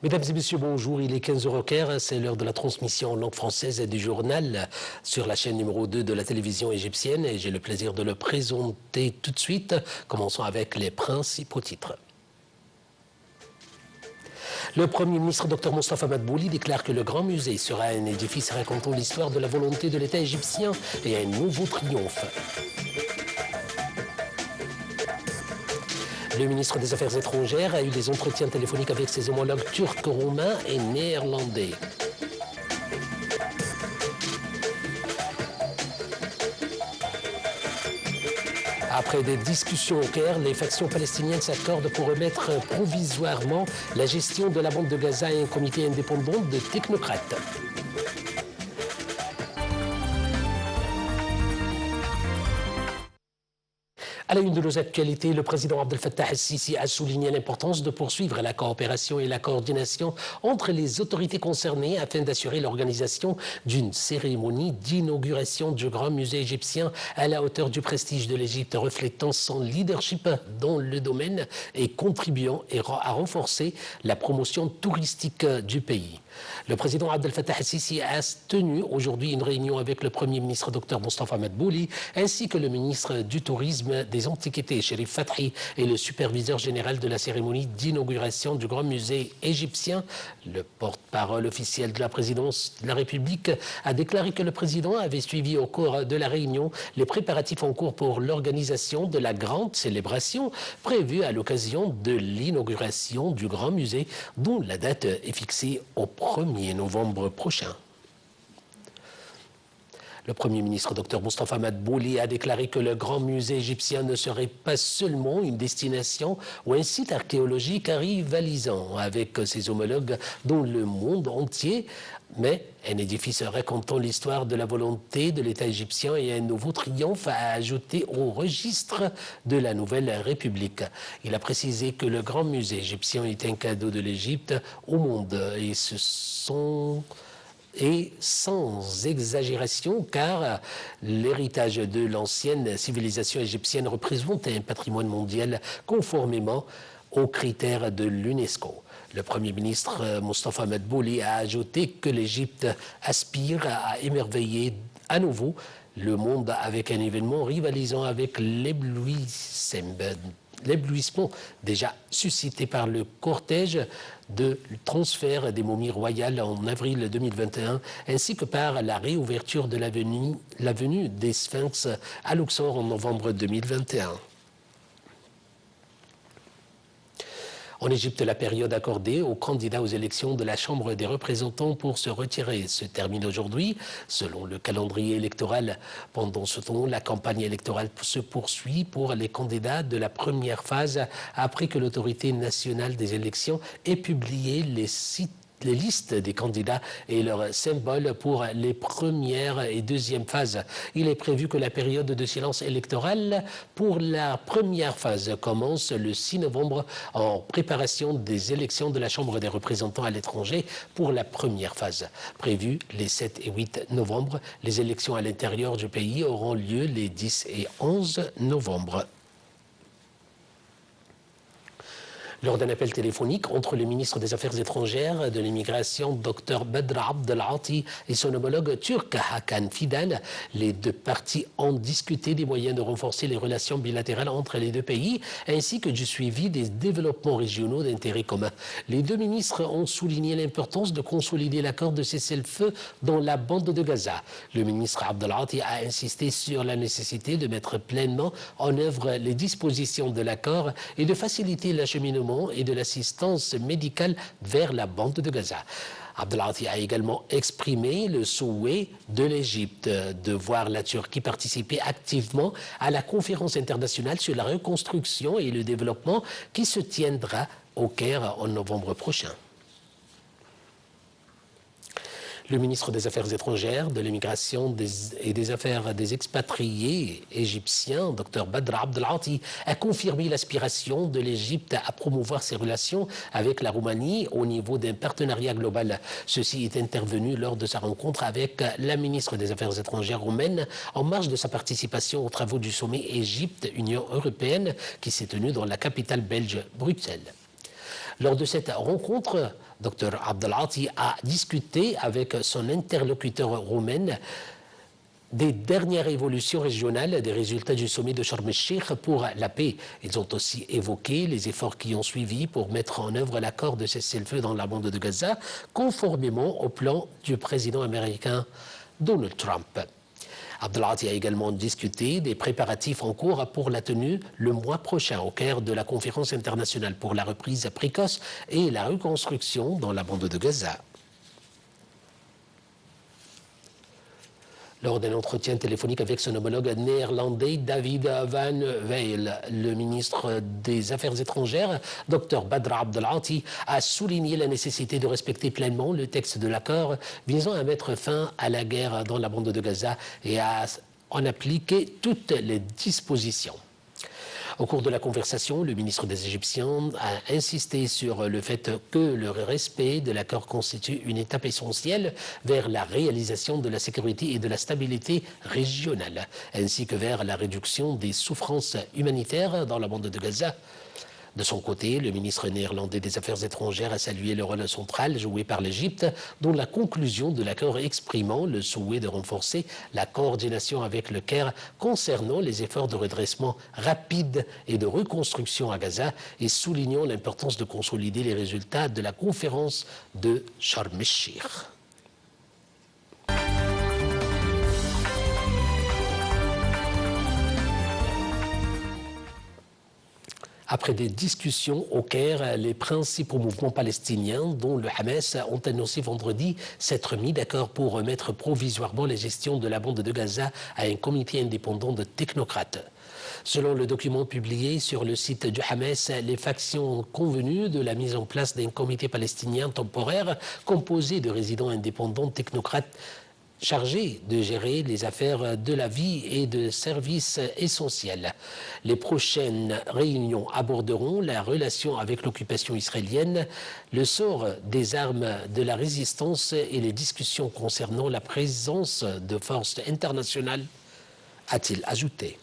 Mesdames et messieurs, bonjour. Il est 15h au Caire. C'est l'heure de la transmission en langue française du journal sur la chaîne numéro 2 de la télévision égyptienne. Et j'ai le plaisir de le présenter tout de suite. Commençons avec les principaux titres. Le Premier ministre Dr Moustapha Madbouli déclare que le Grand Musée sera un édifice racontant l'histoire de la volonté de l'État égyptien et un nouveau triomphe. Le ministre des Affaires étrangères a eu des entretiens téléphoniques avec ses homologues turcs, roumains et néerlandais. Après des discussions au Caire, les factions palestiniennes s'accordent pour remettre provisoirement la gestion de la bande de Gaza à un comité indépendant de technocrates. À la une de nos actualités, le président Abdel Fattah el-Sisi a souligné l'importance de poursuivre la coopération et la coordination entre les autorités concernées afin d'assurer l'organisation d'une cérémonie d'inauguration du Grand Musée égyptien à la hauteur du prestige de l'Égypte, reflétant son leadership dans le domaine et contribuant à renforcer la promotion touristique du pays. Le président Abdel Fattah el-Sisi a tenu aujourd'hui une réunion avec le Premier ministre Dr Moustapha Madbouli ainsi que le ministre du Tourisme, des Antiquités, Chérif Fathi, et le superviseur général de la cérémonie d'inauguration du Grand Musée égyptien. Le porte-parole officiel de la présidence de la République a déclaré que le président avait suivi au cours de la réunion les préparatifs en cours pour l'organisation de la grande célébration prévue à l'occasion de l'inauguration du Grand Musée, dont la date est fixée au 1er novembre prochain. Le Premier ministre Dr Moustapha Madbouli a déclaré que le Grand Musée égyptien ne serait pas seulement une destination ou un site archéologique rivalisant avec ses homologues dans le monde entier, mais un édifice racontant l'histoire de la volonté de l'État égyptien et un nouveau triomphe à ajouter au registre de la nouvelle République. Il a précisé que le Grand Musée égyptien est un cadeau de l'Égypte au monde et sans exagération, car l'héritage de l'ancienne civilisation égyptienne représente un patrimoine mondial conformément aux critères de l'UNESCO. Le Premier ministre Moustapha Madbouli a ajouté que l'Égypte aspire à émerveiller à nouveau le monde avec un événement rivalisant avec l'éblouissement déjà suscité par le cortège de transfert des momies royales en avril 2021, ainsi que par la réouverture de l'avenue des Sphinx à Luxor en novembre 2021. En Égypte, la période accordée aux candidats aux élections de la Chambre des représentants pour se retirer se termine aujourd'hui. Selon le calendrier électoral, pendant ce temps, la campagne électorale se poursuit pour les candidats de la première phase après que l'autorité nationale des élections ait publié les listes des candidats et leurs symboles pour les premières et deuxième phases. Il est prévu que la période de silence électoral pour la première phase commence le 6 novembre en préparation des élections de la Chambre des représentants à l'étranger pour la première phase. Prévues les 7 et 8 novembre, les élections à l'intérieur du pays auront lieu les 10 et 11 novembre. Lors d'un appel téléphonique entre le ministre des Affaires étrangères de l'immigration, Dr Badr Abdelati, et son homologue turc Hakan Fidan, les deux parties ont discuté des moyens de renforcer les relations bilatérales entre les deux pays, ainsi que du suivi des développements régionaux d'intérêt commun. Les deux ministres ont souligné l'importance de consolider l'accord de cessez-le-feu dans la bande de Gaza. Le ministre Abdelati a insisté sur la nécessité de mettre pleinement en œuvre les dispositions de l'accord et de faciliter l'acheminement et de l'assistance médicale vers la bande de Gaza. Abdelati a également exprimé le souhait de l'Égypte de voir la Turquie participer activement à la conférence internationale sur la reconstruction et le développement qui se tiendra au Caire en novembre prochain. Le ministre des Affaires étrangères, de l'immigration et des affaires des expatriés égyptiens, Dr Badr Abdelati, a confirmé l'aspiration de l'Égypte à promouvoir ses relations avec la Roumanie au niveau d'un partenariat global. Ceci est intervenu lors de sa rencontre avec la ministre des Affaires étrangères roumaine en marge de sa participation aux travaux du sommet Égypte-Union européenne qui s'est tenu dans la capitale belge, Bruxelles. Lors de cette rencontre, Dr Abdelati a discuté avec son interlocuteur roumain des dernières évolutions régionales des résultats du sommet de Sharm el-Sheikh pour la paix. Ils ont aussi évoqué les efforts qui ont suivi pour mettre en œuvre l'accord de cessez-le-feu dans la bande de Gaza, conformément au plan du président américain Donald Trump. Abdelati a également discuté des préparatifs en cours pour la tenue le mois prochain au Caire de la conférence internationale pour la reprise précoce et la reconstruction dans la bande de Gaza. Lors d'un entretien téléphonique avec son homologue néerlandais David Van Weil, le ministre des Affaires étrangères, Dr Badr Abdelati, a souligné la nécessité de respecter pleinement le texte de l'accord visant à mettre fin à la guerre dans la bande de Gaza et à en appliquer toutes les dispositions. Au cours de la conversation, le ministre des Égyptiens a insisté sur le fait que le respect de l'accord constitue une étape essentielle vers la réalisation de la sécurité et de la stabilité régionale, ainsi que vers la réduction des souffrances humanitaires dans la bande de Gaza. De son côté, le ministre néerlandais des Affaires étrangères a salué le rôle central joué par l'Égypte, dont la conclusion de l'accord exprimant le souhait de renforcer la coordination avec le Caire concernant les efforts de redressement rapide et de reconstruction à Gaza et soulignant l'importance de consolider les résultats de la conférence de Sharm el-Sheikh. Après des discussions au Caire, les principaux mouvements palestiniens, dont le Hamas, ont annoncé vendredi s'être mis d'accord pour remettre provisoirement la gestion de la bande de Gaza à un comité indépendant de technocrates. Selon le document publié sur le site du Hamas, les factions ont convenu de la mise en place d'un comité palestinien temporaire composé de résidents indépendants technocrates chargé de gérer les affaires de la vie et de services essentiels. Les prochaines réunions aborderont la relation avec l'occupation israélienne, le sort des armes de la résistance et les discussions concernant la présence de forces internationales, a-t-il ajouté.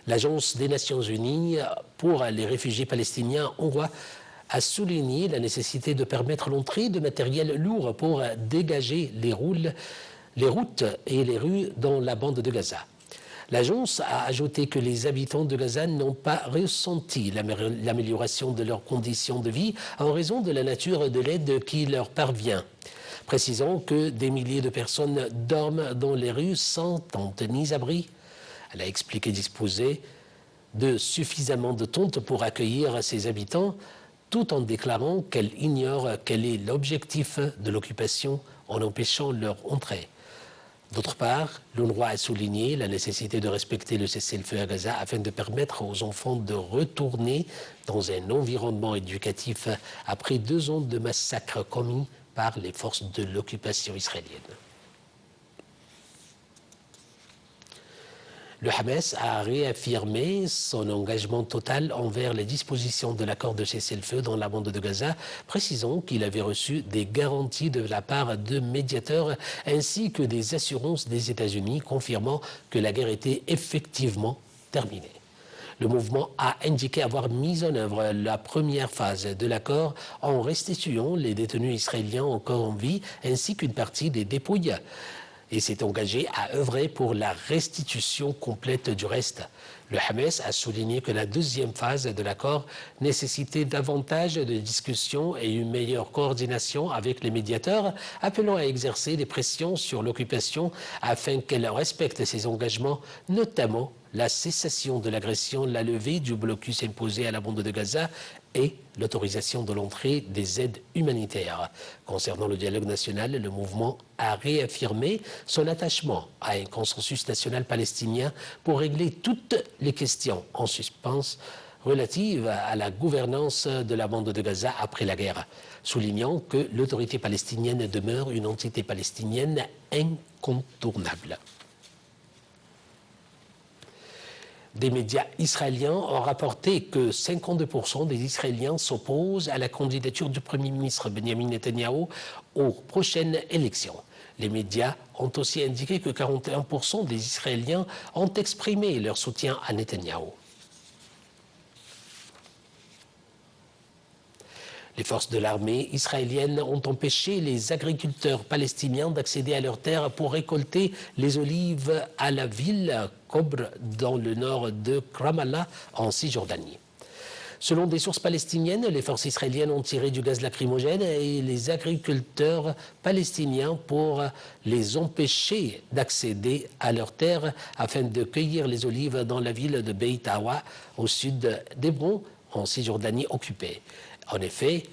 L'Agence des Nations Unies pour les réfugiés palestiniens, UNRWA, a souligné la nécessité de permettre l'entrée de matériel lourd pour dégager les routes et les rues dans la bande de Gaza. L'agence a ajouté que les habitants de Gaza n'ont pas ressenti l'amélioration de leurs conditions de vie en raison de la nature de l'aide qui leur parvient, précisant que des milliers de personnes dorment dans les rues sans tente ni abri. Elle a expliqué disposer de suffisamment de tentes pour accueillir ses habitants, tout en déclarant qu'elle ignore quel est l'objectif de l'occupation en empêchant leur entrée. D'autre part, l'UNRWA a souligné la nécessité de respecter le cessez-le-feu à Gaza afin de permettre aux enfants de retourner dans un environnement éducatif après 2 ans de massacres commis par les forces de l'occupation israélienne. Le Hamas a réaffirmé son engagement total envers les dispositions de l'accord de cessez-le-feu dans la bande de Gaza, précisant qu'il avait reçu des garanties de la part de médiateurs ainsi que des assurances des États-Unis confirmant que la guerre était effectivement terminée. Le mouvement a indiqué avoir mis en œuvre la première phase de l'accord en restituant les détenus israéliens encore en vie ainsi qu'une partie des dépouilles, et s'est engagé à œuvrer pour la restitution complète du reste. Le Hamas a souligné que la deuxième phase de l'accord nécessitait davantage de discussions et une meilleure coordination avec les médiateurs, appelant à exercer des pressions sur l'occupation afin qu'elle respecte ses engagements, notamment la cessation de l'agression, la levée du blocus imposé à la bande de Gaza et l'autorisation de l'entrée des aides humanitaires. Concernant le dialogue national, le mouvement a réaffirmé son attachement à un consensus national palestinien pour régler toutes les questions en suspens relatives à la gouvernance de la bande de Gaza après la guerre, soulignant que l'autorité palestinienne demeure une entité palestinienne incontournable. Des médias israéliens ont rapporté que 52% des Israéliens s'opposent à la candidature du Premier ministre Benjamin Netanyahou aux prochaines élections. Les médias ont aussi indiqué que 41% des Israéliens ont exprimé leur soutien à Netanyahou. Les forces de l'armée israélienne ont empêché les agriculteurs palestiniens d'accéder à leurs terres pour récolter les olives à la ville Kobre dans le nord de Ramallah en Cisjordanie. Selon des sources palestiniennes, les forces israéliennes ont tiré du gaz lacrymogène et les agriculteurs palestiniens pour les empêcher d'accéder à leurs terres afin de cueillir les olives dans la ville de Beit Awa, au sud d'Hébron, en Cisjordanie occupée. En effet,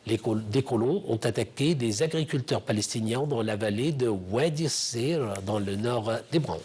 des colons ont attaqué des agriculteurs palestiniens dans la vallée de Wadi Sir, dans le nord d'Hébron.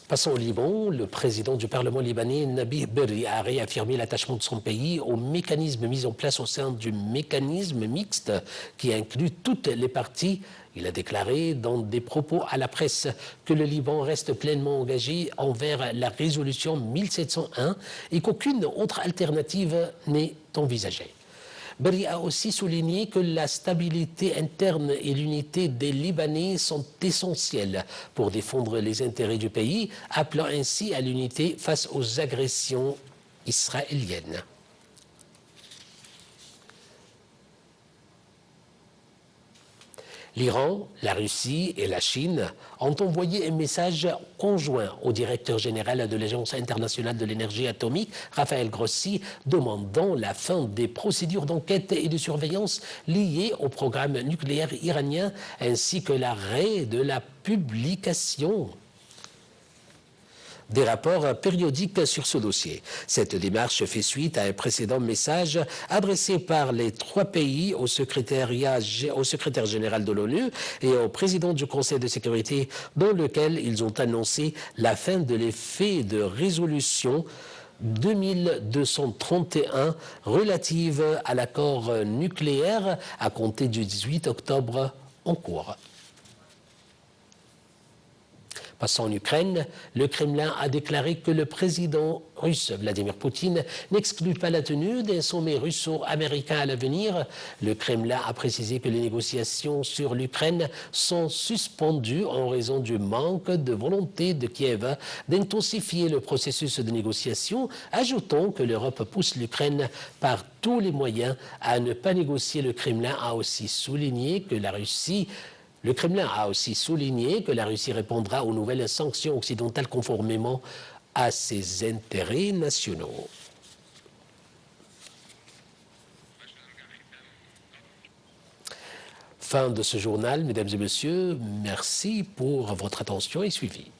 Passons au Liban, le président du Parlement libanais, Nabih Berri, a réaffirmé l'attachement de son pays au mécanisme mis en place au sein du mécanisme mixte qui inclut toutes les parties. Il a déclaré dans des propos à la presse que le Liban reste pleinement engagé envers la résolution 1701 et qu'aucune autre alternative n'est envisagée. Berri a aussi souligné que la stabilité interne et l'unité des Libanais sont essentielles pour défendre les intérêts du pays, appelant ainsi à l'unité face aux agressions israéliennes. L'Iran, la Russie et la Chine ont envoyé un message conjoint au directeur général de l'Agence internationale de l'énergie atomique, Raphaël Grossi, demandant la fin des procédures d'enquête et de surveillance liées au programme nucléaire iranien, ainsi que l'arrêt de la publication des rapports périodiques sur ce dossier. Cette démarche fait suite à un précédent message adressé par les 3 pays au secrétaire général de l'ONU et au président du Conseil de sécurité, dans lequel ils ont annoncé la fin de l'effet de résolution 2231 relative à l'accord nucléaire à compter du 18 octobre en cours. Passant en Ukraine, le Kremlin a déclaré que le président russe Vladimir Poutine n'exclut pas la tenue d'un sommet russo-américain à l'avenir. Le Kremlin a précisé que les négociations sur l'Ukraine sont suspendues en raison du manque de volonté de Kiev d'intensifier le processus de négociation, ajoutant que l'Europe pousse l'Ukraine par tous les moyens à ne pas négocier. Le Kremlin a aussi souligné que le Kremlin a aussi souligné que la Russie répondra aux nouvelles sanctions occidentales conformément à ses intérêts nationaux. Fin de ce journal, mesdames et messieurs. Merci pour votre attention et suivi.